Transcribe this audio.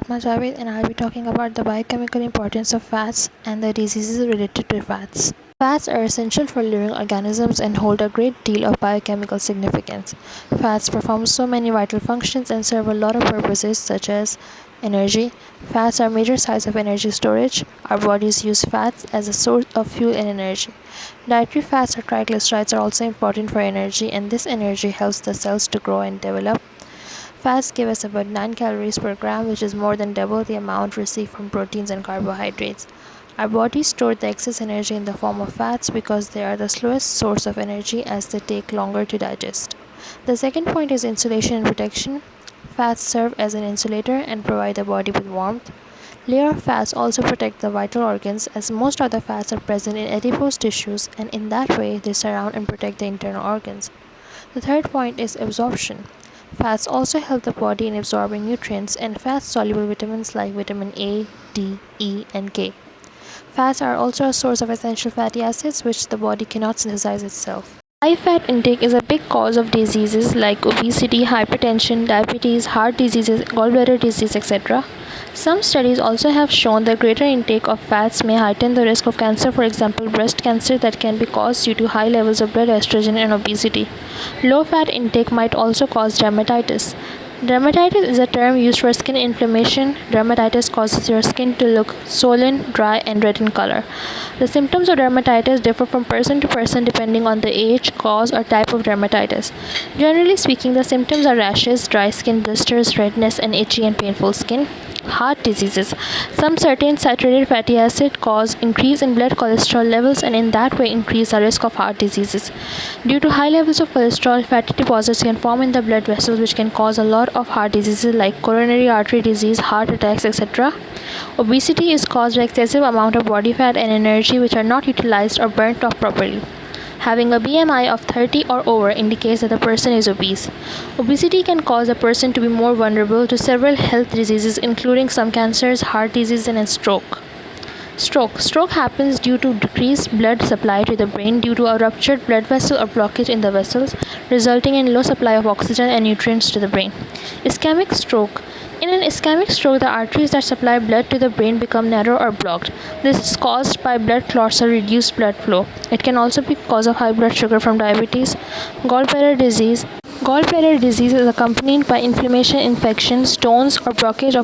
Fatma Javed and I'll be talking about the biochemical importance of fats and the diseases related to fats. Fats are essential for living organisms and hold a great deal of biochemical significance. Fats perform so many vital functions and serve a lot of purposes such as energy. Fats are major sites of energy storage. Our bodies use fats as a source of fuel and energy. Dietary fats or triglycerides are also important for energy, and this energy helps the cells to grow and develop. Fats give us about 9 calories per gram, which is more than double the amount received from proteins and carbohydrates. Our bodies store the excess energy in the form of fats because they are the slowest source of energy as they take longer to digest. The second point is insulation and protection. Fats serve as an insulator and provide the body with warmth. Layer of fats also protect the vital organs as most of the fats are present in adipose tissues, and in that way they surround and protect the internal organs. The third point is absorption. Fats also help the body in absorbing nutrients and fat-soluble vitamins like vitamin A, D, E, and K. Fats are also a source of essential fatty acids which the body cannot synthesize itself. High fat intake is a big cause of diseases like obesity, hypertension, diabetes, heart diseases, gallbladder disease, etc. Some studies also have shown that greater intake of fats may heighten the risk of cancer, for example, breast cancer that can be caused due to high levels of blood estrogen and obesity. Low fat intake might also cause dermatitis. Dermatitis is a term used for skin inflammation. Dermatitis causes your skin to look swollen, dry, and red in color. The symptoms of dermatitis differ from person to person depending on the age, cause, or type of dermatitis. Generally speaking, the symptoms are rashes, dry skin, blisters, redness, and itchy and painful skin. Heart diseases. Some certain saturated fatty acid cause increase in blood cholesterol levels and in that way increase the risk of heart diseases. Due to high levels of cholesterol, fatty deposits can form in the blood vessels which can cause a lot of heart diseases like coronary artery disease, heart attacks, etc. Obesity is caused by excessive amount of body fat and energy which are not utilized or burnt off properly. Having a BMI of 30 or over indicates that the person is obese. Obesity can cause a person to be more vulnerable to several health diseases including some cancers, heart disease, and stroke. Stroke happens due to decreased blood supply to the brain due to a ruptured blood vessel or blockage in the vessels, resulting in low supply of oxygen and nutrients to the brain. Ischemic stroke. In an ischemic stroke, the arteries that supply blood to the brain become narrow or blocked. This is caused by blood clots or reduced blood flow. It can also be cause of high blood sugar from diabetes. Gallbladder disease. Gallbladder disease is accompanied by inflammation, infection, stones, or blockage of